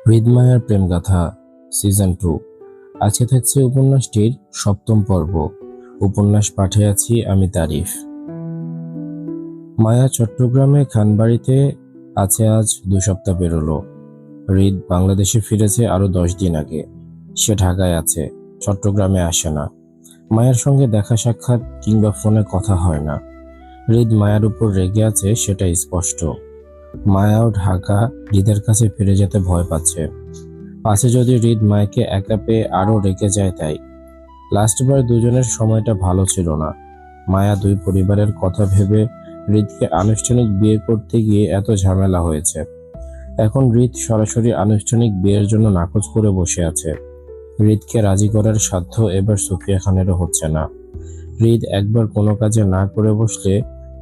হৃদমায়ার প্রেমগাথা season 2। আজকে থাকছে উপন্যাসটির 7ম পর্ব। উপন্যাস পাঠে আছি আমি তারিফ। মায়া চট্টগ্রামে খানবাড়িতে আছে আজ 2 সপ্তাহ পেরোলো। হৃদ বাংলাদেশে ফিরেছে আরো 10 দিন আগে। সে ঢাকায় আছে, চট্টগ্রামে আসে না। মায়ের সঙ্গে দেখা সাক্ষাৎ কিংবা ফোনে কথা হয় না। হৃদ মায়ার উপর রেগে আছে, সেটা স্পষ্ট। মায়াও ঢাকা হৃদের কাছে ফিরে যেতে ভয় পাচ্ছে। পাছে যদি হৃদ মায়াকে একা পেয়ে আরো রেগে যায়। তাই লাস্টবার দুজনের সময়টা ভালো ছিল না। মায়া দুই পরিবারের কথা ভেবে হৃদকে আনুষ্ঠানিক বিয়ে করতে গিয়ে এত ঝামেলা হয়েছে। এখন হৃদ সরাসরি আনুষ্ঠানিক বিয়ের জন্য নাকচ করে বসে আছে। হৃদকে রাজি করার সাধ্য এবার সুফিয়া খানেরও হচ্ছে না। হৃদ একবার কোনো কাজে না করে বসলে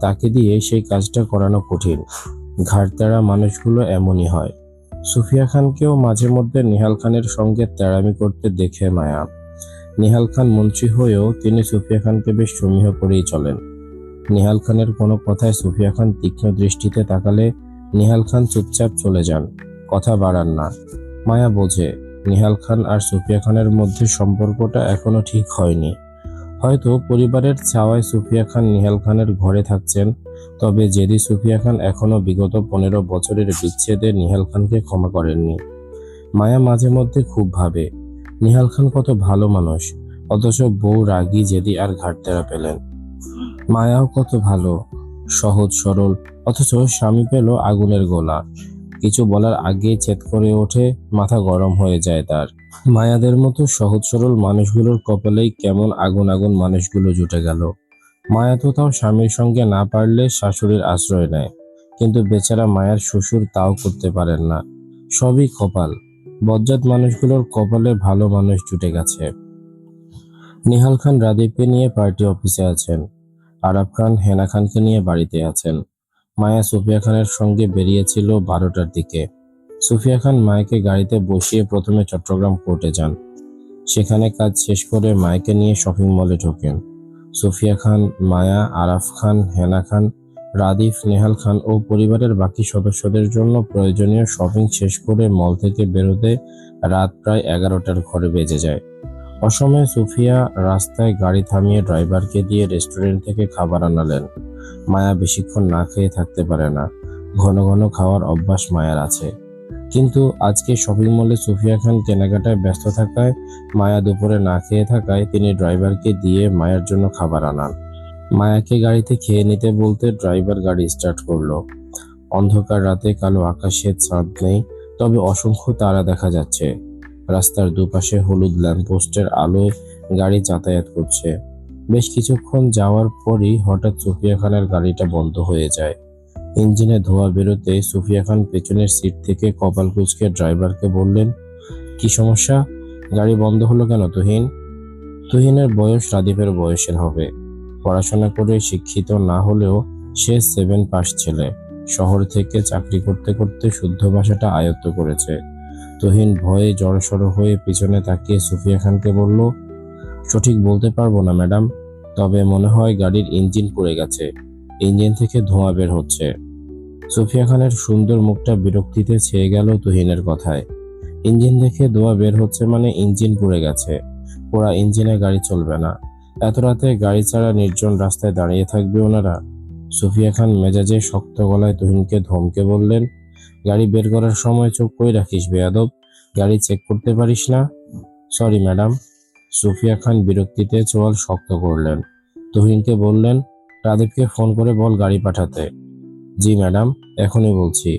তাকে দিয়ে সেই কাজটা করানো কঠিন। ঘাড়তেরা মানুষগুলো এমনই হয়। সুফিয়া খানকেও মাঝে মধ্যে নিহাল খানের সঙ্গে তেড়ামি করতে দেখে মায়া। নিহাল খান মন্ত্রী হয়েও তিনি সুফিয়া খানকে বেশ সমীহ করেই চলেন। নিহাল খানের কোনো কথায় সুফিয়া খান তীক্ষ্ণ দৃষ্টিতে তাকালে নিহাল খান চুপচাপ চলে যান, কথা বাড়ান না। মায়া বোঝে নিহাল খান আর সুফিয়া খানের মধ্যে সম্পর্কটা এখনো ঠিক হয়নি। হয়তো পরিবারের চাওয়ায় সুফিয়া খান নিহাল খানের ঘরে থাকছেন। তবে জেদি সুফিয়া খান এখনো বিগত 15 বছরের বিচ্ছেদে নিহাল খানকে ক্ষমা করেননি। মায়া মাঝে মধ্যে খুব ভাবে নিহাল খান কত ভালো মানুষ, অথচ বউ রাগী জেদি আর ঘাটতেরা পেলেন। মায়াও কত ভালো, সহজ সরল, অথচ স্বামী পেল আগুনের গোলা। কিছু বলার আগেই চেত করে ওঠে, মাথা গরম হয়ে যায় তার। মায়াদের মতো সহজ সরল মানুষগুলোর কপালেই কেমন আগুন আগুন মানুষগুলো জুটে গেল। মায়া তো তাও স্বামীর সঙ্গে না পারলে শাশুড়ির আশ্রয় নেয়, কিন্তু বেচারা মায়ের শ্বশুর তাও করতে পারেন না। সবই কপাল। বজ্জাত মানুষগুলোর কপালে ভালো মানুষ জুটে গেছে। নিহাল খান রাদীপকে নিয়ে পার্টি অফিসে আছেন। আরাফ খান হেনা খানকে নিয়ে বাড়িতে আছেন। মায়া সুফিয়া খানের সঙ্গে বেরিয়েছিল 12টার দিকে। সুফিয়া খান মায়াকে গাড়িতে বসিয়ে প্রথমে চট্টগ্রাম কোর্টে যান। সেখানে কাজ শেষ করে মায়াকে নিয়ে শপিং মলে ঢোকেন। সুফিয়া খান, মায়া, আরাফ খান, হেনা খান, রাদীপ, নেহাল খান ও পরিবারের বাকি সদস্যদের জন্য প্রয়োজনীয় শপিং শেষ করে মল থেকে বেরোতে রাত প্রায় 11টার ঘরে বেজে যায়। অসময়ে সুফিয়া রাস্তায় গাড়ি থামিয়ে ড্রাইভারকে দিয়ে রেস্টুরেন্ট থেকে খাবার আনালেন। মায়া বেশিক্ষণ না খেয়ে থাকতে পারে না। ঘন ঘন খাওয়ার অভ্যাস মায়ার আছে। কিন্তু আজকে শপিং মলে সুফিয়া খান কেনাকাটায় ব্যস্ত থাকায়, মায়া দুপুরে না খেয়ে থাকায় তিনি ড্রাইভারকে দিয়ে মায়ের জন্য খাবার আনান। মায়াকে গাড়িতে খেয়ে নিতে বলতে ড্রাইভার গাড়ি স্টার্ট করলো। অন্ধকার রাতে কালো আকাশে চাঁদ নেই, তবে অসংখ্য তারা দেখা যাচ্ছে। রাস্তার দুপাশে হলুদ ল্যাম্পপোস্টের আলোয় গাড়ি যাতায়াত করছে। বেশ কিছুক্ষণ যাওয়ার পরই হঠাৎ সুফিয়া খানের গাড়িটা বন্ধ হয়ে যায়। ইঞ্জিনে ধোঁয়া বেরোতে সুফিয়া খান পেছনের সিট থেকে কপাল কুঁচকে ড্রাইভারকে বললেন, কি সমস্যা? গাড়ি বন্ধ হলো কেন তুহিন? তুহিনের বয়স রাদীপের বয়সের হবে। পড়াশোনা করে শিক্ষিত না হলেও সে 7 পাস ছেলে। শহর থেকে চাকরি করতে করতে শুদ্ধ ভাষাটা আয়ত্ত করেছে। তুহিন ভয়ে জড়সড় হয়ে পিছনে তাকিয়ে সুফিয়া খানকে বলল, সঠিক বলতে পারবো না ম্যাডাম, তবে মনে হয় গাড়ির ইঞ্জিন পুড়ে গেছে। ইঞ্জিন থেকে ধোঁয়া বের হচ্ছে। সুফিয়া খানের সুন্দর মুখটা বিরক্তিতে ছেয়ে গেল তুহিনের কথায়। ইঞ্জিন থেকে ধোঁয়া বের হচ্ছে মানে ইঞ্জিন পুড়ে গেছে। পোড়া ইঞ্জিনে গাড়ি চলবে না। এত রাতে গাড়ি ছাড়া নির্জন রাস্তায় দাঁড়িয়ে থাকবে ওনারা? সুফিয়া খান মেজাজে শক্ত গলায় তুহিনকে ধমকে বললেন, গাড়ি বের করার সময় চোখ কই রাখিস বেয়াদব? গাড়ি চেক করতে পারিস না? Sorry madam. সুফিয়া খান বিরক্তিতে চোয়াল শক্ত করলেন। তুহিনকে বললেন, রাদীপকে ফোন করে বল গাড়ি পাঠাতে। জি ম্যাডাম, এখনই বলছি।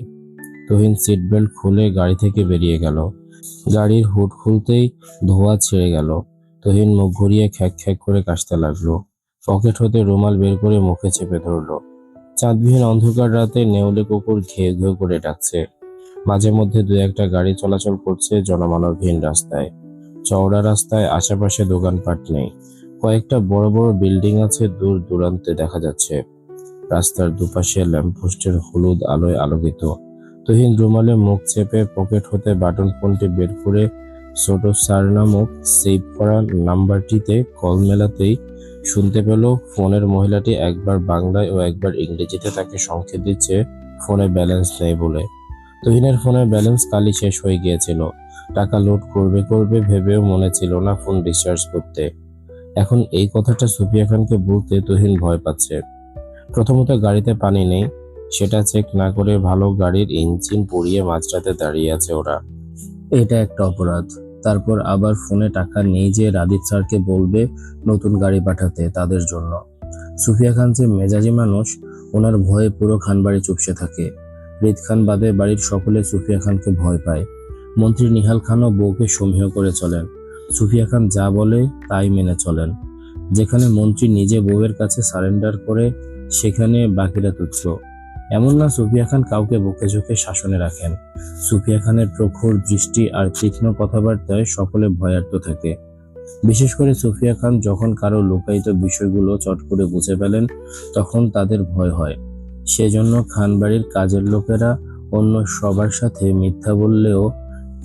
তুহিন সিট বেল্ট খুলে গাড়ি থেকে বেরিয়ে গেল। গাড়ির হুড খুলতেই ধোঁয়া ছেড়ে গেল। তুহিন মুখ ঘুরিয়ে খ্যাক খ্যাক করে কাশতে লাগলো। পকেট হতে রুমাল বের করে মুখে চেপে ধরলো। চাঁদবিহীন অন্ধকার রাতে নেউলে কুকুর ঘেউ ঘেউ করে ডাকছে। মাঝে মধ্যে দু একটা গাড়ি চলাচল করছে জনমানবহীন রাস্তায়। চওড়া রাস্তায় আশেপাশে দোকানপাট নেই। কয়েকটা বড় বড় বিল্ডিং আছে দূর দূরান্তে দেখা যাচ্ছে। রাস্তার দুপাশে ল্যাম্পপোস্টের হলুদ আলোয় আলোকিত। তুহিন রুমালে মুখ চেপে পকেট হতে বাটন ফোনটি বের করে ছোট স্যার নামক সেভ করা নাম্বারটিতে কল মেলাতেই শুনতে পেল ফোনের মহিলাটি একবার বাংলায় ও একবার ইংরেজিতে তাকে সংকেত দিচ্ছে ফোনে ব্যালেন্স নেই বলে। তুহিনের ফোনের ব্যালেন্স কালই শেষ হয়ে গিয়েছিল। টাকা লোড করবে করবে ভেবেও মনে ছিল না ফোন রিচার্জ করতে। এখন এই কথাটা সুফিয়া খানকে বলতে তুহিন ভয় পাচ্ছে। প্রথমত গাড়িতে পানি নেই, সেটা চেক না করে ভালো গাড়ির ইঞ্জিন পুড়িয়ে মাঝরাতে দাঁড়িয়ে আছে ওরা। এটা একটা অপরাধ। তারপর আবার ফোনে টাকা নেই যে রাদীপ স্যারকে বলবে নতুন গাড়ি পাঠাতে তাদের জন্য। সুফিয়া খান যে মেজাজি মানুষ, ওনার ভয়ে পুরো খানবাড়ি চুপসে থাকে। হৃদ খান বাদে বাড়ির সকলে সুফিয়া খানকে ভয় পায়। মন্ত্রী নিহাল খানও বউকে সমীহ করে চলেন। সুফিয়া খান যা বলে তাই মেনে চলেন। যেখানে মন্ত্রী নিজে বউয়ের কাছে সারেন্ডার করে, সেখানে বাকিরা তুচ্ছ। এমন না সুফিয়া খান কাউকে বুকে চোখে শাসনে রাখেন। সুফিয়া খানের প্রখর দৃষ্টি আর তীক্ষ্ণ কথাবার্তায় সকলে ভয়ার্ত থাকে। বিশেষ করে সুফিয়া খান যখন কারো লুকায়িত বিষয়গুলো চট করে বুঝে ফেলেন, তখন তাদের ভয় হয়। সেজন্য খানবাড়ির কাজের লোকেরা অন্য সবার সাথে মিথ্যা বললেও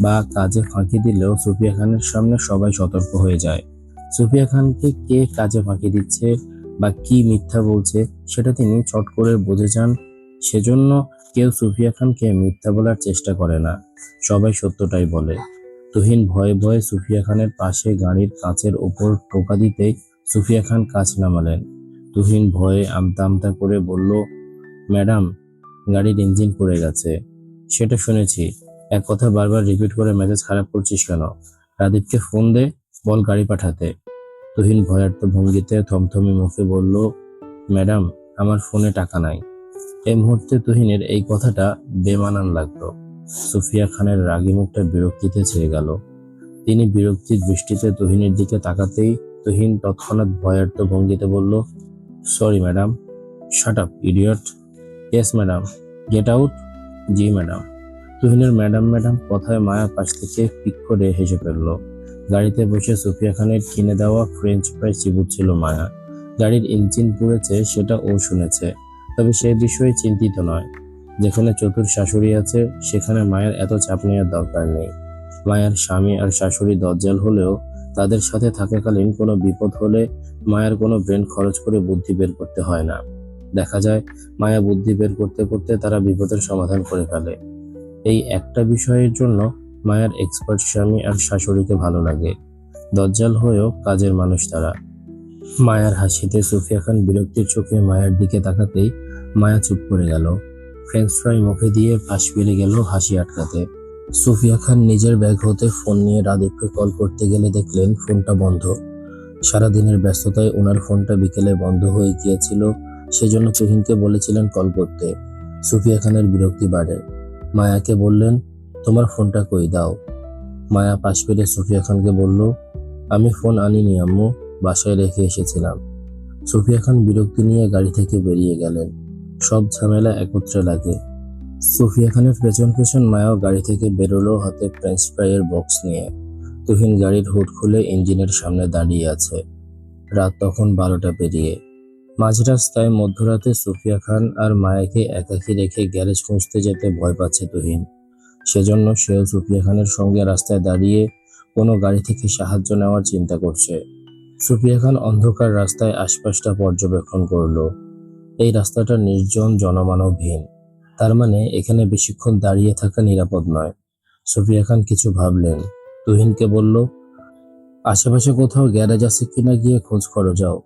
বা কাজে ফাঁকি দিলেও সুফিয়া খানের সামনে সবাই সতর্ক হয়ে যায়। সুফিয়া খানকে কে কাজে ফাঁকি দিচ্ছে বা কি মিথ্যা বলছে সেটা তিনি চট করে বুঝে যান। সেজন্য কেউ সুফিয়া খানকে মিথ্যা বলার চেষ্টা করে না, সবাই সত্যটাই বলে। তুহিন ভয়ে ভয়ে সুফিয়া খানের পাশে গাড়ির কাঁচের ওপর টোকা দিতেই সুফিয়া খান কাঁচ নামালেন। তুহিন ভয়ে আমতা আমতা করে বলল, ম্যাডাম, গাড়ির ইঞ্জিন পুড়ে গেছে। সেটা শুনেছি, এক কথা বারবার রিপিট করে মেজাজ খারাপ করছিস কেন? রাদীপকে ফোন দে, বল গাড়ি পাঠাতে। তুহিন ভয়ার্ত ভঙ্গিতে থমথমে মুখে বলল, ম্যাডাম, আমার ফোনে টাকা নাই। এই মুহূর্তে তুহিনের এই কথাটা বেমানান লাগলো। সুফিয়া খানের রাগী মুখটা বিরক্তিতে ছেয়ে গেল। তিনি বিরক্তির দৃষ্টিতে তুহিনের দিকে তাকাতেই তুহিন তৎক্ষণাৎ ভয়ার্ত ভঙ্গিতে বলল, sorry madam. Shut up idiot. Yes madam. Get out. জি ম্যাডাম। তুহিনের ম্যাডাম ম্যাডাম কথায় মায়া পাশ থেকে পিক করে হেসে ফেলল। গাড়িতে বসে সুফিয়া খানের কিনে দেওয়া ফ্রেঞ্চ ফ্রাই চিবুচ্ছিল মায়া। গাড়ির ইঞ্জিন পুড়েছে সেটা ও শুনেছে, তবে সে বিষয়ে চিন্তিত নয়। যেখানে চতুর শাশুড়ি আছে সেখানে মায়ের এত চাপ নেওয়ার দরকার নেই। মায়ের স্বামী আর শাশুড়ি দজ্জাল হলেও তাদের সাথে থাকাকালীন কোনো বিপদ হলে মায়ের কোনো ব্রেন খরচ করে বুদ্ধি বের করতে হয় না। দেখা যায় মায়া বুদ্ধি বের করতে করতে তারা বিপদের সমাধান করে ফেলে। এই একটা বিষয়ের জন্য মায়ার এক্সপার্ট স্বামী আর শাশুড়িকে ভালো লাগে। দজ্জাল হয়েও কাজের মানুষ তারা। মায়ার হাসিতে সুফিয়া খান বিরক্তির চোখে মায়ের দিকে তাকাতেই মায়া চুপ করে গেল। ফ্রেঞ্চ ফ্রাই মুখে দিয়ে পাশ ফিরে গেল হাসি আটকাতে। সুফিয়া খান নিজের ব্যাগ হতে ফোন নিয়ে রাদীপকে কল করতে গেলে দেখলেন ফোনটা বন্ধ। সারাদিনের ব্যস্ততায় ওনার ফোনটা বিকেলে বন্ধ হয়ে গিয়েছিল, সেজন্য তুহিনকে বলেছিলেন কল করতে। সুফিয়া খানের বিরক্তি বাড়ে। মায়াকে বললেন, তোমার ফোনটা কই দাও। মায়া পাশ ফিরে সুফিয়া খানকে বলল, আমি ফোন আনিনি আম্মু, বাসায় রেখে এসেছিলাম। সুফিয়া খান বিরক্তি নিয়ে গাড়ি থেকে বেরিয়ে গেলেন। সব ঝামেলা একত্রে লাগে। সুফিয়া খানের পেছন পেছন মায়াও গাড়ি থেকে বেরোলো, হাতে ফ্রেঞ্চ ফ্রাইয়ের বক্স নিয়ে। তুহিন গাড়ির হুড খুলে ইঞ্জিনের সামনে দাঁড়িয়ে আছে। রাত তখন 12টা পেরিয়ে। মাঝ রাস্তায় মধ্যরাতে সুফিয়া খান আর মায়াকে একাকী রেখে গ্যারেজ খুঁজতে যেতে ভয় পাচ্ছে তুহিন। সেজন্য সেও সুফিয়া খানের সঙ্গে রাস্তায় দাঁড়িয়ে কোনো গাড়ি থেকে সাহায্য নেওয়ার চিন্তা করছে। সুফিয়া খান অন্ধকার রাস্তায় আশপাশটা পর্যবেক্ষণ করলো। এই রাস্তাটা নির্জন, জনমানবহীন। তার মানে এখানে বেশিক্ষণ দাঁড়িয়ে থাকা নিরাপদ নয়। সুফিয়া খান কিছু ভাবলেন। তুহিনকে বলল, আশেপাশে কোথাও গ্যারেজ আছে কিনা গিয়ে খোঁজ করো যাও।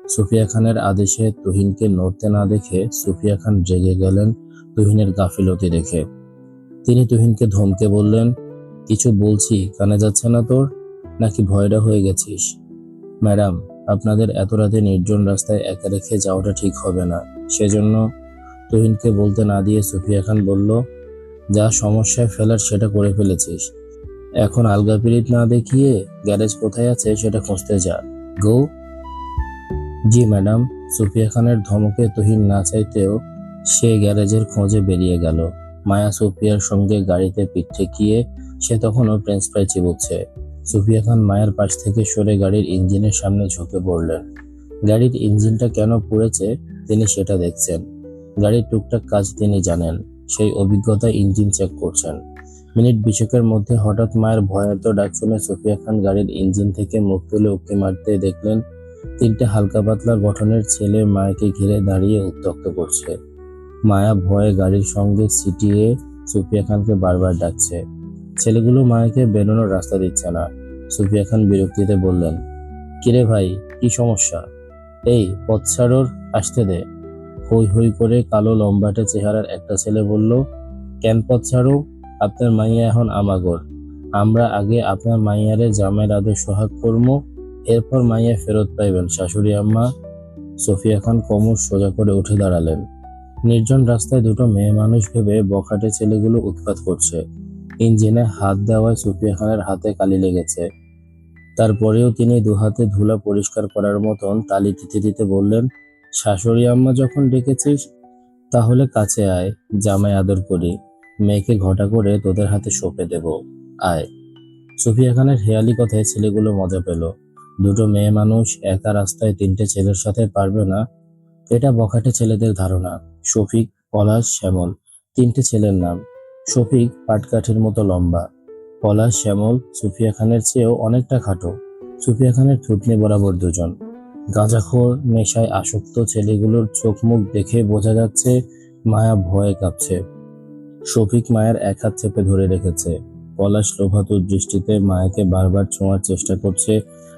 সুফিয়া খানের আদেশে তুহিনকে নড়তে না দেখে সুফিয়া খান রেগে গেলেন তুহিনের গাফিলতি দেখে। তিনি তুহিনকে ধমকে বললেন, কিছু বলছি কানে যাচ্ছে না তোর, নাকি ভয়টা হয়ে গেছিস? ম্যাডাম, আপনাদের এত রাতে নির্জন রাস্তায় একা রেখে যাওয়াটা ঠিক হবে না। সেজন্য তুহিনকে বলতে না দিয়ে সুফিয়া খান বলল, যা সমস্যায় ফেলার সেটা করে ফেলেছিস, এখন আলগা পিরিত না দেখিয়ে গ্যারেজ কোথায় আছে সেটা খুঁজতে যা। গো। জি ম্যাডাম। সুফিয়া খানের ধমকে তুহিন না চাইতেও সে গ্যারেজের খোঁজে বেরিয়ে গেল। মায়া সুফিয়ার সঙ্গে গাড়িতে পিঠ ঠেকিয়ে, সে তখনও ফ্রেঞ্চ ফ্রাই চিবুচ্ছে। সুফিয়া খান মায়ের পাশ থেকে সরে গাড়ির ইঞ্জিনের সামনে ঝুঁকে পড়লেন। গাড়ির ইঞ্জিনটা কেন পুড়েছে তিনি সেটা দেখছেন। গাড়ির টুকটাক কাজ তিনি জানেন, সেই অভিজ্ঞতায় ইঞ্জিন চেক করছেন। মিনিট 20-এর মধ্যে হঠাৎ মায়ের ভয়ার্ত ডাক শুনে সুফিয়া খান গাড়ির ইঞ্জিন থেকে মুখ তুলে উঁকি মারতে দেখলেন 3টে হালকা পাতলা গঠনের ছেলে মায়াকে ঘিরে দাঁড়িয়ে উত্ত্যক্ত করছে। মায়া ভয়ে গাড়ির সঙ্গে ছিটিয়ে সুফিয়া খানকে বারবার ডাকছে। ছেলেগুলো মায়াকে বেরোনোর রাস্তা দিচ্ছে না। সুফিয়া খান বিরক্তিতে বললেন, কিরে ভাই, কি সমস্যা? এই পথ ছাড়োর, আসতে দে। হই হই করে কালো লম্বাটে চেহারার একটা ছেলে বলল, কেন পথ ছাড়ো? আপনার মাইয়া এখন আমাগর। আমরা আগে আপনার মাইয়ারে জামাইয়ের আদর সোহাগ করবো, এরপর মাইয়া ফেরত পাইবেন শাশুড়ি আম্মা। সুফিয়া খান কোমর সোজা করে উঠে দাঁড়ালেন। নির্জন রাস্তায় দুটো মেয়ে মানুষ ভেবে বখাটে ছেলেগুলো উৎপাত করছে। ইঞ্জিনে হাত দেওয়ায় সুফিয়া খানের হাতে কালি লেগেছে। তারপরেও তিনি দুহাতে ধুলা পরিষ্কার করার মতন তালি দিতে দিতে বললেন, শাশুড়ি আম্মা যখন ডেকেছিস, তাহলে কাছে আয়, জামাই আদর করি। মেয়েকে ঘটা করে তোদের হাতে সঁপে দেব, আয়। সুফিয়া খানের হেয়ালি কথায় ছেলেগুলো মজা পেল। দুটো মেয়ে মানুষ একা রাস্তায় তিনটে ছেলের সাথে পারবে না, এটা বখাটে ছেলেদের ধারণা। শফিক, পলাশ, শ্যামল, তিনটে ছেলের নাম। শফিক পাটকাঠির মতো লম্বা, পলাশ শ্যামল সুফিয়া খানের চেয়েও অনেকটা খাটো। সুফিয়া খানের থুতনি বরাবর দুজন। গাঁজাখোর নেশায় আসক্ত ছেলেগুলোর চোখ মুখ দেখে বোঝা যাচ্ছে মায়া ভয়ে কাঁপছে। শফিক মায়ের এক হাত চেপে ধরে রেখেছে। পলাশ লোভাতুর দৃষ্টিতে মায়াকে বারবার ছোঁয়ার চেষ্টা করছে,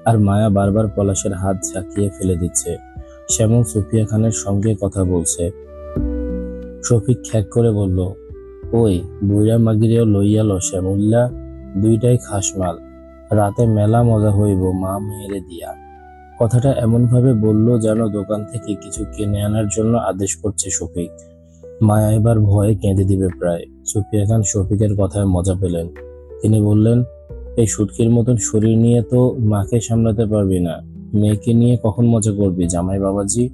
আর মায়া বারবার পলাশের হাত ঝাঁকিয়ে ফেলে দিচ্ছে। শ্যামল সুফিয়া খানের সঙ্গে কথা বলছে। শফিক খ্যাক করে বলল, ওই বুইড়া মাগিরেও লইয়ালো শ্যামুল্লা, দুইটাই খাসমাল, রাতে মেলা মজা হইব মা মেয়েরে দিয়া। কথাটা এমনভাবে বলল যেন দোকান থেকে কিছু কিনে আনার জন্য আদেশ করছে শফিক। মায়া এবার ভয়ে কেঁদে দিবে প্রায়। সুফিয়া খান শফিকের কথায় মজা পেলেন। তিনি বললেন, এই সুটকির মতন শরীর নিয়ে তো মাকে সামলাতে পারবি না, মেয়েকে নিয়ে কখন মজা করবি জামাই বাবাজি?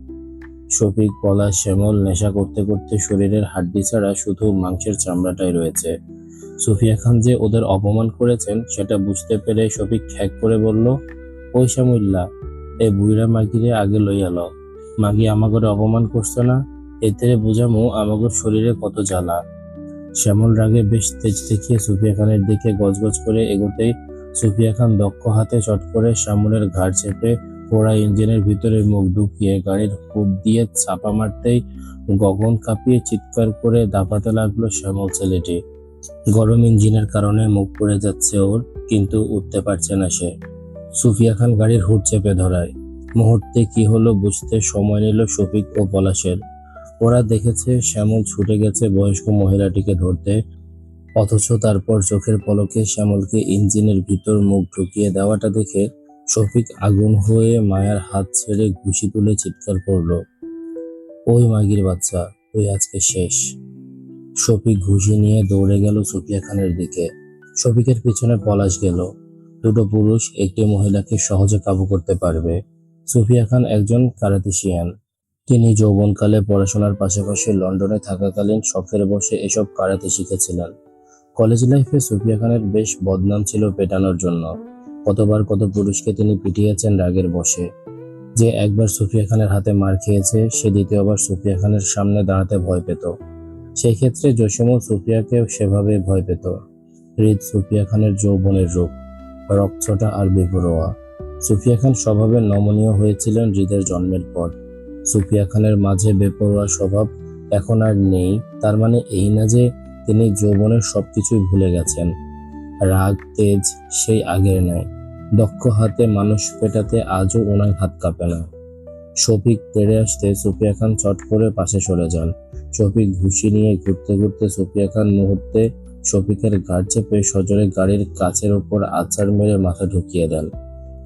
শফিক, পলাশ, শ্যামল নেশা করতে করতে শরীরের হাড্ডি ছাড়া শুধু মাংসের চামড়াটাই রয়েছে। সুফিয়া খান যে ওদের অপমান করেছেন সেটা বুঝতে পেরে শফিক খ্যাক করে বলল, ওই শ্যামুল্লা, এ বুইড়া মাগিরে আগে লইয়া ল। মাগি আমাগরে অপমান করছো না, এতে বুঝামু আমাগর শরীরে কত জ্বালা। শ্যামল রাগে বেশ তেজ দেখিয়ে সুফিয়া খানের দিকে গজগজ করে এগোতেই সুফিয়া খান দক্ষ হাতে চট করে শ্যামলের ঘাড় চেপে পোড়া ইঞ্জিনের ভিতরে মুখ ঢুকিয়ে গাড়ির হুড দিয়ে চাপা মারতেই গগন কাঁপিয়ে চিৎকার করে দাপাতে লাগলো শ্যামল ছেলেটি। গরম ইঞ্জিনের কারণে মুখ পড়ে যাচ্ছে ওর, কিন্তু উঠতে পারছে না সে। সুফিয়া খান গাড়ির হুড চেপে ধরায়। মুহূর্তে কি হলো বুঝতে সময় নিল শফিক ও পলাশের। ওরা দেখেছে শ্যামল ছুটে গেছে বয়স্ক মহিলাটিকে ধরতে, অথচ তারপর চোখের পলকে শ্যামলকে ইঞ্জিনের ভিতর মুখ ঢুকিয়ে দেওয়াটা দেখে শফিক আগুন হয়ে মায়ার হাত ছেড়ে ঘুষি তুলে চিৎকার করলো, ওই মাগির বাচ্চা, তুই আজকে শেষ। শফিক ঘুষি নিয়ে দৌড়ে গেল সুফিয়া খানের দিকে। শফিকের পিছনে পলাশ গেল। দুটো পুরুষ একটি মহিলাকে সহজে কাবু করতে পারবে। সুফিয়া খান একজন কারাতেশিয়ান। তিনি যৌবনকালে পড়াশোনার পাশাপাশি লন্ডনে থাকাকালীন শখের বশে এসব কারাতে শিখেছিলেন। কলেজ লাইফে সুফিয়া খানের বেশ বদনাম ছিল পেটানোর জন্য। কতবার কত পুরুষকে তিনি পিটিয়েছেন রাগের বশে। যে একবার সুফিয়া খানের হাতে মার খেয়েছে সে দ্বিতীয়বার সুফিয়া খানের সামনে দাঁড়াতে ভয় পেত। সেই ক্ষেত্রে জসিমও সুফিয়াকেও সেভাবে ভয় পেত। হৃদ সুফিয়া খানের যৌবনের রূপ, রকচটা আর বেপরোয়া। সুফিয়া খান স্বভাবে নমনীয় হয়েছিলেন হৃদের জন্মের পর। সুফিয়া খানের মাঝে বেপরোয়া স্বভাব এখন আর নেই, তার মানে এই না যে তিনি যৌবনের সবকিছুই ভুলে গেছেন। রাগ তেজ সেই আগের নেয়। দক্ষ হাতে মানুষ পেটাতে আজও ওনার হাত কাঁপে না। শফিক তেড়ে আসতে সুফিয়া খান চট করে পাশে সরে যান। শফিক ঘুষি নিয়ে ঘুরতে ঘুরতে সুফিয়া খান মুহূর্তে শফিকের ঘাড় চেপে সজোরে গাড়ির কাচের ওপর আছাড় মেরে মাথা ঢুকিয়ে দেন।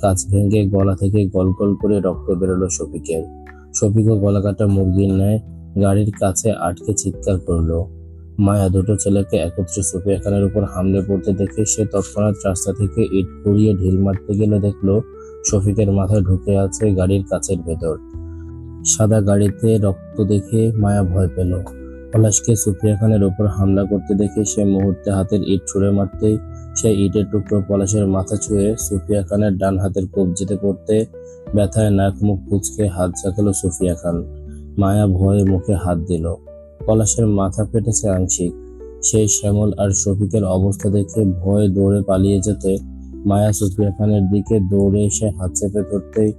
কাচ ভেঙে গলা থেকে গল গল করে রক্ত বেরোলো শফিকের। শফিকও গলা কাটা মুরগির ন্যায় গাড়ির কাছে আটকে চিৎকার করলো। মায়া দুটো ছেলেকে একত্রে সুফিয়া খানের উপর হামলে পড়তে দেখে সে তৎক্ষণাৎ রাস্তা থেকে ইট কুড়িয়ে ঢিল মারতে গেলে দেখলো শফিকের মাথায় ঢুকে আছে গাড়ির কাচের ভেতর। সাদা গাড়িতে রক্ত দেখে মায়া ভয় পেল। পলাশকে সুফিয়া খানের উপর হামলা করতে দেখে সে মুহূর্তে হাতের ইট ছুঁড়ে মারতেই সেই ইটের টুকরো পলাশের মাথা ছুঁয়ে সুফিয়া খানের ডান হাতের কবজিতে পড়তে ব্যথায় নাক মুখ কুঁচকে হাত ঝাঁকালো সুফিয়া খান। মায়া ভয়ে মুখে হাত দিল। পলাশের মাথা ফেটেছে আংশিক। সেই শ্যামল আর শফিকের অবস্থা দেখে ভয়ে দৌড়ে পালিয়ে যেতে মায়া সুফিয়া খানের দিকে দৌড়ে এসে হাত চেপে ধরতেই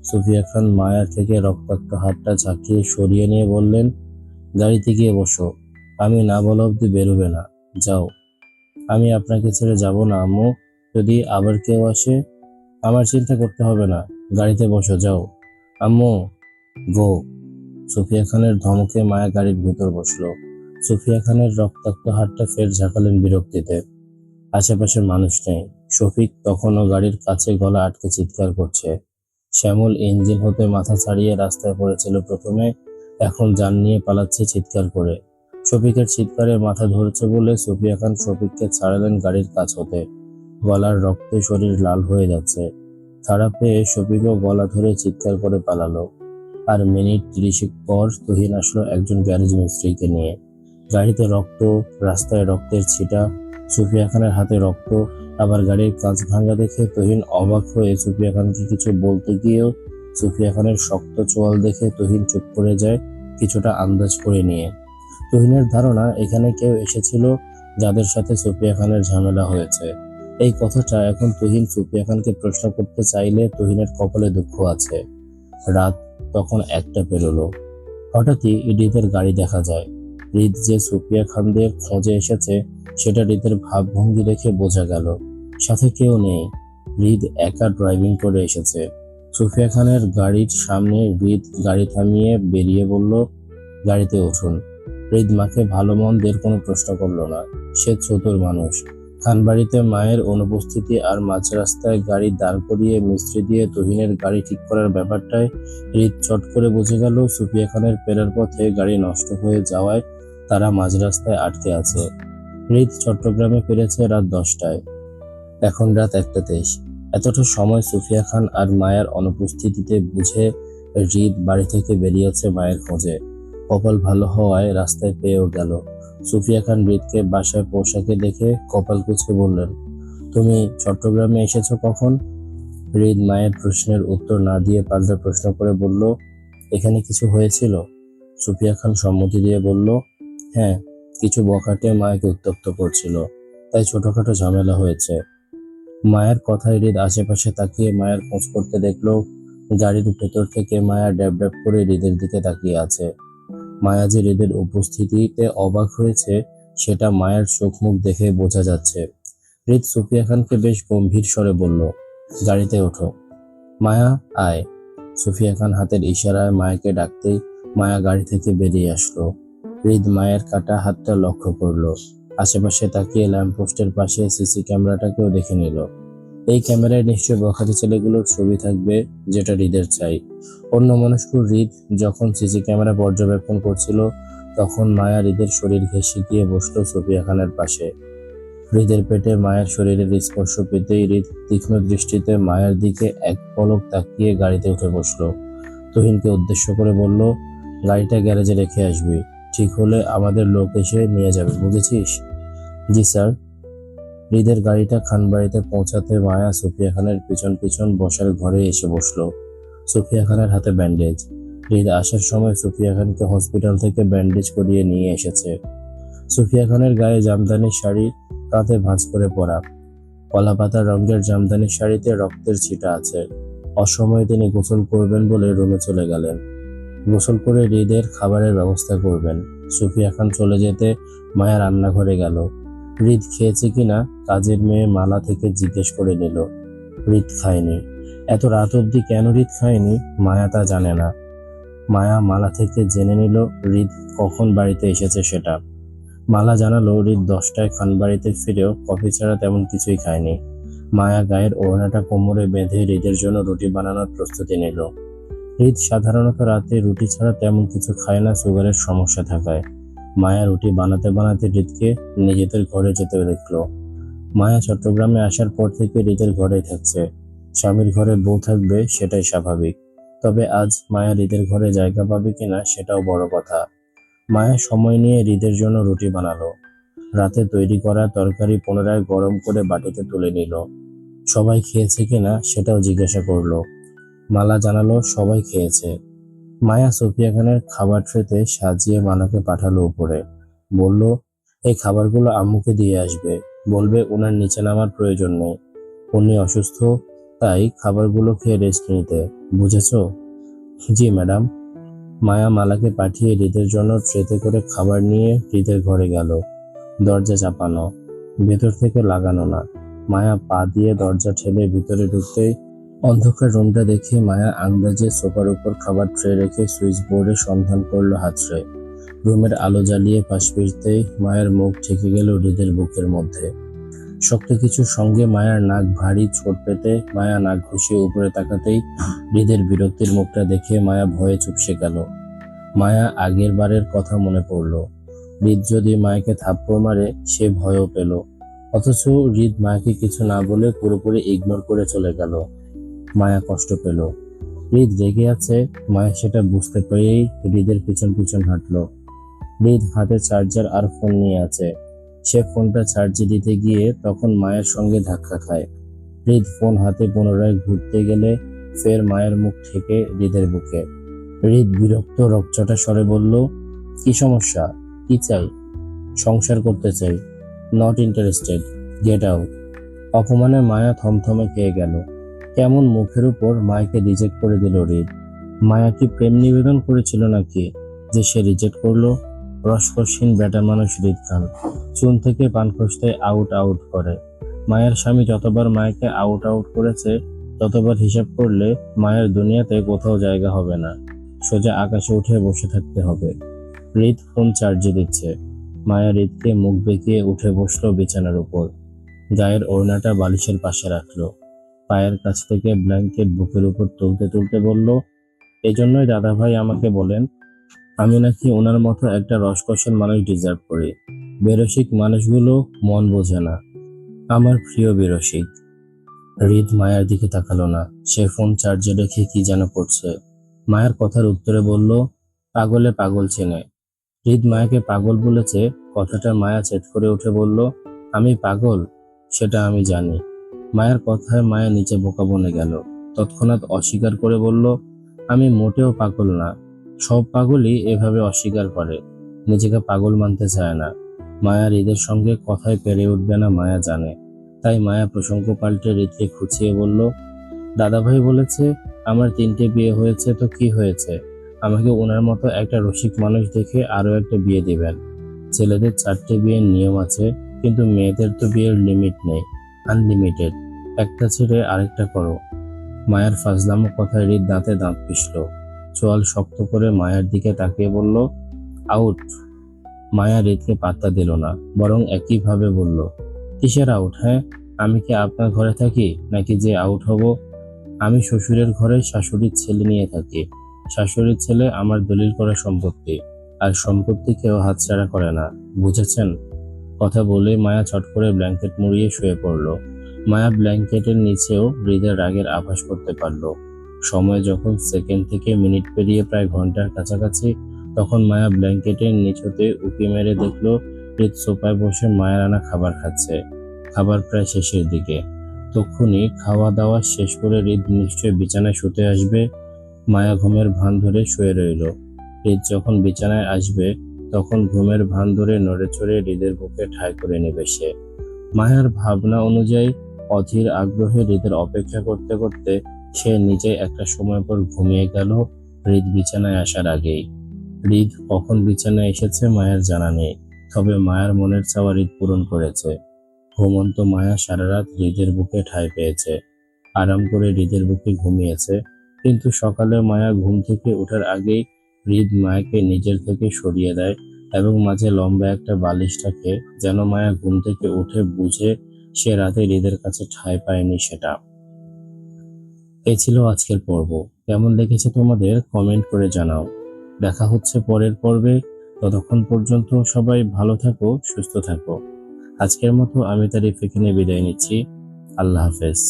সুফিয়া খান মায়া থেকে রক্তাক্ত হাতটা ঝাঁকিয়ে সরিয়ে নিয়ে বললেন, গাড়িতে গিয়ে বসো, আমি না বলা অব্দি বেরোবে না, যাও। আমি আপনাকে ছেড়ে যাব না আম্মু। যদি আবার কেউ আসে, আমার চিন্তা করতে হবে না। গাড়িতে বসো, যাও। আম্মু, গো। সুফিয়া খানের ধমকে মায়া গাড়ির ভেতর বসলো। সুফিয়া খানের রক্তাক্ত হাতটা ফের ঝাঁকালেন বিরক্তিতে। আশেপাশে মানুষ নেই। শফিক তখনও গাড়ির কাছে গলা আটকে চিৎকার করছে। শ্যামল ইঞ্জিন হতে মাথা ছাড়িয়ে রাস্তায় পড়েছিল প্রথমে, এখন যান নিয়ে পালাচ্ছে চিৎকার করে। শফিকের চিৎকারে মাথা ধরছে বলে সুফিয়া খান শফিককে ছাড়ালেন গাড়ির কাছ হতে। গলার রক্তে শরীর লাল হয়ে যাচ্ছে। ছাড়া পেয়ে শফিকও গলা ধরে চিৎকার করে পালালো। আর মিনিট 30 পর তুহিন আসলো একজন গ্যারেজ মিস্ত্রিকে নিয়ে। গাড়িতে রক্ত, রাস্তায় রক্তের ছিটা, সুফিয়া খানের হাতে রক্ত। আবার গাড়ির কাঁচ ভাঙা দেখে তুহিন অবাক হয়ে সুফিয়া খানকে কিছু বলতে গিয়েও সুফিয়া খানের শক্ত চোয়াল দেখে তুহিন চুপ করে যায়, কিছুটা আন্দাজ করে নিয়ে। তুহিনের ধারণা এখানে কেউ এসেছিল যাদের সাথে সুফিয়া খানের ঝামেলা হয়েছে। এই কথাটা এখন তুহিন সুফিয়া খানকে প্রশ্ন করতে চাইলে তুহিনের কপালে দুঃখ আছে। রাত তখন 1টা পেরোলো। হঠাৎই হৃদের গাড়ি দেখা যায়। হৃদ যে সুফিয়া খানদের খোঁজে এসেছে সেটা হৃদের ভাবভঙ্গি দেখে বোঝা গেল। সাথে কেউ নেই, হৃদ একা ড্রাইভিং করে এসেছে। সুফিয়া খানের গাড়ির সামনে হৃদ গাড়ি থামিয়ে বেরিয়ে বলল, গাড়িতে উঠুন। হৃদ মাকে ভালো মন্দের কোনো প্রশ্ন করলো না। সে চতুর মানুষ। খানবাড়িতে মায়ের অনুপস্থিতি আর মাঝ রাস্তায় গাড়ি দাঁড় করিয়ে মিস্ত্রি দিয়ে তুহিনের গাড়ি ঠিক করার ব্যাপারটায় হৃদ চট করে বুঝে গেল সুফিয়া খানের ফেরার পথে গাড়ি নষ্ট হয়ে যাওয়ায় তারা মাঝ রাস্তায় আটকে আছে। হৃদ চট্টগ্রামে ফিরেছে রাত 10টায়। এখন রাত 1টা 23। এতটা সময় সুফিয়া খান আর মায়ের অনুপস্থিতিতে বুঝে হৃদ বাড়ি থেকে বেরিয়েছে মায়ের খোঁজে। কপাল ভালো হওয়ায় রাস্তায় পেয়েও গেল। সুফিয়া খান হৃদকে বাসায় পোশাকে দেখে কপাল কুঁচকে বললেন, তুমি চট্টগ্রামে এসেছো কখন? হৃদ মায়ের প্রশ্নের উত্তর না দিয়ে পাল্টা প্রশ্ন করে বলল, এখানে কিছু হয়েছিল? সুফিয়া খান সম্মতি দিয়ে বলল, হ্যাঁ, কিছু বখাটে মায়াকে উত্ত্যক্ত করছিল, তাই ছোটখাটো ঝামেলা হয়েছে। মায়ের কথায় হৃদ আশেপাশে তাকিয়ে মায়ের খোঁজ করতে দেখলো গাড়ির ভেতর থেকে মায়া ড্যাব ড্যাব করে হৃদের দিকে তাকিয়ে আছে। মায়া যে হৃদের উপস্থিতিতে অবাক হয়েছে সেটা মায়ের চোখ মুখ দেখে বোঝা যাচ্ছে। হৃদ সুফিয়া খানকে বেশ গম্ভীর স্বরে বলল, গাড়িতে ওঠো। মায়া, আয়। সুফিয়া খান হাতের ইশারায় মায়াকে ডাকতেই মায়া গাড়ি থেকে বেরিয়ে আসলো। হৃদ মায়ের কাটা হাতটা লক্ষ্য করলো। আশেপাশে তাকিয়ে ল্যাম্পপোস্টের পাশে সিসি ক্যামেরাটাকেও দেখে নিল। এই ক্যামেরায় নিশ্চয় বখাটে ছেলেগুলোর ছবি থাকবে, যেটা হৃদের চাই। অন্য মনস্ক হৃদ যখন সিসি ক্যামেরা পর্যবেক্ষণ করছিল তখন মায়া হৃদের শরীর ঘেঁষে গিয়ে বসলো সুফিয়া খানের পাশে। হৃদের পেটে মায়ের শরীরের স্পর্শ পেতেই হৃদ তীক্ষ্ণ দৃষ্টিতে মায়ের দিকে এক পলক তাকিয়ে গাড়িতে উঠে বসলো। তুহিনকে উদ্দেশ্য করে বলল, গাড়িটা গ্যারেজে রেখে আসবি, ঠিক হলে আমাদের লোক এসে নিয়ে যাবে, বুঝেছিস? জি স্যার। হৃদের গাড়িটা খানবাড়িতে পৌঁছাতে মায়া সুফিয়া খানের পিছন পিছন বসার ঘরে এসে বসলো। সুফিয়া খানের হাতে ব্যান্ডেজ। হৃদ আসার সময় সুফিয়া খানকে হসপিটাল থেকে ব্যান্ডেজ করিয়ে নিয়ে এসেছে। সুফিয়া খানের গায়ে জামদানি শাড়ি, কাঁধে ভাঁজ করে পরা। কলা পাতা রঙের জামদানি শাড়িতে রক্তের ছিটা আছে। অসময়ে তিনি গোসল করবেন বলে রুমে চলে গেলেন। গোসল করে হৃদের খাবারের ব্যবস্থা করবেন। সুফিয়া খান চলে যেতে মায়া রান্নাঘরে গেল। হৃদ খেয়েছে কিনা কাজের মেয়ে মালা থেকে জিজ্ঞেস করে নিল। হৃদ খায়নি। এত রাত অবধি কেন হৃদ খায়নি মায়া তা জানে না। মায়া মালা থেকে জেনে নিল হৃদ কখন বাড়িতে এসেছে সেটা। মালা জানালো হৃদ 10টায় খানবাড়িতে ফিরেও কফি ছাড়া তেমন কিছুই খায়নি। মায়া গায়ের ওড়নাটা কোমরে বেঁধে হৃদের জন্য রুটি বানানোর প্রস্তুতি নিল। হৃদ সাধারণত রাতে রুটি ছাড়া তেমন কিছু খায় না সুগারের সমস্যা থাকায়। মায়া রুটি বানাতে বানাতে হৃদকে নিজেদের ঘরে যেতে দেখলো। মায়া চট্টগ্রামে আসার পর থেকে হৃদের ঘরেই থাকছে। স্বামীর ঘরে বউ থাকবে সেটাই স্বাভাবিক, তবে আজ মায়া হৃদের ঘরে জায়গা পাবে কিনা সেটাও বড় কথা। মায়া সময় নিয়ে হৃদের জন্য রুটি বানালো। রাতে তৈরি করা তরকারি পুনরায় গরম করে বাটিতে তুলে নিল। সবাই খেয়েছে কিনা সেটাও জিজ্ঞাসা করলো। মালা জানালো সবাই খেয়েছে। মায়া সুফিয়া খানের খাবার ট্রেতে সাজিয়ে মালাকে পাঠালো উপরে। বলল, এই খাবারগুলো আম্মুকে দিয়ে আসবে, বলবে ওনার নিচে নামার প্রয়োজন নেই, উনি অসুস্থ, তাই খাবারগুলো খেয়ে রেস্ট নিতে, বুঝেছো? জি ম্যাডাম। মায়া মালাকে পাঠিয়ে হৃদের জন্য ট্রেতে করে খাবার নিয়ে হৃদের ঘরে গেল। দরজা চাপানো, ভেতর থেকে লাগানো না। মায়া পা দিয়ে দরজা ঠেলে ভিতরে ঢুকতেই অন্ধকার রুমটা দেখে মায়া আন্দাজে সোফার উপর খাবার ট্রে রেখে সুইচ বোর্ডে সন্ধান করলো হাতড়ে। রুমের আলো জ্বালিয়ে পাশ ফিরতেই মায়ের মুখ ঠেকে গেল হৃদের বুকের মধ্যে। শক্ত কিছুর সঙ্গে মায়ার নাক ভারী চোট পেতে মায়া নাক ঘুষিয়ে উপরে তাকাতেই হৃদের বিরক্তির মুখটা দেখে মায়া ভয়ে চুপসে গেল। মায়া আগের বারের কথা মনে পড়ল। হৃদ যদি মায়াকে থাপ্পড় মারে সে ভয়ও পেল, অথচ হৃদ মায়াকে কিছু না বলে পুরোপুরি ইগনোর করে চলে গেল। মায়া কষ্ট পেল। হৃদ রেগে আছে, মায়া সেটা বুঝতে পেরেই হৃদের পিছন পিছন হাঁটলো। হৃদ হাতে চার্জার আর ফোন নিয়ে আছে। সে ফোনটা চার্জে দিতে গিয়ে তখন মায়ের সঙ্গে ধাক্কা খায়। হৃদ ফোন হাতে পুনরায় ঘুরতে গেলে ফের মায়ের মুখ থেকে হৃদের বুকে। হৃদ বিরক্ত রকচটা স্বরে বলল, কি সমস্যা, কি চাই? সংসার করতে চাই। Not interested, get out. অপমানে মায়া থমথমে খেয়ে গেল। কেমন মুখের উপর মায়াকে রিজেক্ট করে দিল হৃদ। মায়া কি প্রেম নিবেদন করেছিল নাকি যে সে রিজেক্ট করলো? রসকসহীন বেটা মানুষ হৃদ খান, চুন থেকে পান খসতে আউট আউট করে। মায়ের স্বামী যতবার মায়াকে আউট আউট করেছে ততবার হিসাব করলে মায়ের দুনিয়াতে কোথাও জায়গা হবে না, সোজা আকাশে উঠে বসে থাকতে হবে। হৃদ ফোন চার্জে দিচ্ছে। মায়া হৃদকে মুখ বেঁকিয়ে উঠে বসলো বিছানার উপর। গায়ের ওড়নাটা বালিশের পাশে রাখলো। পায়ের কাছ থেকে ব্ল্যাঙ্কেট বুকের উপর তুলতে তুলতে বলল, এজন্যই দাদাভাই আমাকে বলেন আমি নাকি ওনার মতো একটা রসকসের মানুষ ডিজার্ভ করি। বেরসিক মানুষগুলো মন বোঝে না। আমার প্রিয় বেরসিক। হৃদ মায়ের দিকে তাকালো না। সে ফোন চার্জে রেখে কি যেন করছে। মায়ের কথার উত্তরে বলল, পাগলে পাগল চেনে। হৃদ মায়াকে পাগল বলেছে, কথাটা মায়া চেত করে উঠে বলল, আমি পাগল? সেটা আমি জানি। মায়ের কথায় মায়া নিচে বোকা বনে গেল। তৎক্ষণাৎ অস্বীকার করে বলল, আমি মোটেও পাগল না। সব পাগলই এভাবে অস্বীকার করে, নিজেকে পাগল মানতে চায় না। মায়া হৃদের সঙ্গে কথায় পেরে উঠবে না মায়া জানে। তাই মায়া প্রসঙ্গ পাল্টে হৃদকে খুঁচিয়ে বলল, দাদাভাই বলেছে আমার 3টে বিয়ে হয়েছে, তো কি হয়েছে? আমাকে ওনার মতো একটা রসিক মানুষ দেখে আরো একটা বিয়ে দিবেন। ছেলেদের 4টে বিয়ের নিয়ম আছে, কিন্তু মেয়েদের তো বিয়ের লিমিট নেই, আনলিমিটেড। একটা ছেড়ে আরেকটা করো। মায়ের ফাজলামো কথায় হৃদ দাঁতে দাঁত পিষল। চোয়াল শক্ত করে মায়ের দিকে তাকিয়ে বলল, আউট। মায়া হৃদকে পাত্তা দিল না, বরং একইভাবে বলল, কিসের আউট? হ্যাঁ, আমি কি আপনার ঘরে থাকি নাকি যে আউট হব? আমি শ্বশুরের ঘরে শাশুড়ির ছেলে নিয়ে থাকি। শাশুড়ির ছেলে আমার দলিল করা সম্পত্তি, আর সম্পত্তি কেউ হাতছাড়া করে না, বুঝেছেন? কথা বলে মায়া চট করে ব্ল্যাঙ্কেট মুড়িয়ে শুয়ে পড়ল। মায়া ব্ল্যাঙ্কেটের নিচেও হৃদের রাগের আভাস করতে পারল। সময় যখন সেকেন্ড থেকে মিনিট পেরিয়ে প্রায় ঘন্টার কাছাকাছি, তখন মায়া ব্ল্যাঙ্কেটের নিচতে উঁকি মেরে দেখলো হৃদ সোফায় বসে মায়ের আনা খাবার খাচ্ছে। খাবার প্রায় শেষের দিকে। তক্ষুনি খাওয়া দাওয়া শেষ করে হৃদ নিশ্চয় বিছানায় শুতে আসবে। মায়া ঘুমের ভান ধরে শুয়ে রইল। হৃদ যখন বিছানায় আসবে তখন ঘুমের ভান ধরে নড়ে চড়ে হৃদের বুকে ঠাঁই করে নেবে সে। মায়ার ভাবনা অনুযায়ী অধীর আগ্রহে হৃদের অপেক্ষা করতে করতে সে নিজেই একটা সময় পর ঘুমিয়ে গেল হৃদ বিছানায় আসার আগেই। হৃদ কখন বিছানায় এসেছে মায়ের জানা নেই, তবে মায়ের মনের চাওয়া হৃদ পূরণ করেছে। ঘুমন্ত মায়া সারা রাত হৃদের বুকে ঠাঁই পেয়েছে, আরাম করে হৃদের বুকে ঘুমিয়েছে। কিন্তু সকালে মায়া ঘুম থেকে ওঠার আগেই হৃদ মায়াকে নিজের থেকে সরিয়ে দেয় এবং মাঝে লম্বা একটা বালিশ থাকে, যেন মায়া ঘুম থেকে উঠে বুঝে সে রাতে হৃদের কাছে ঠাঁই পায়নি সেটা। এই ছিল আজকের পর্ব। কেমন লেগেছে তোমাদের কমেন্ট করে জানাও। দেখা হচ্ছে পরের পর্বে। ততক্ষণ পর্যন্ত সবাই ভালো থাকো, সুস্থ থাকো। আজকের মতো আমি তারিফ এখানে বিদায় নিচ্ছি। আল্লাহ হাফেজ।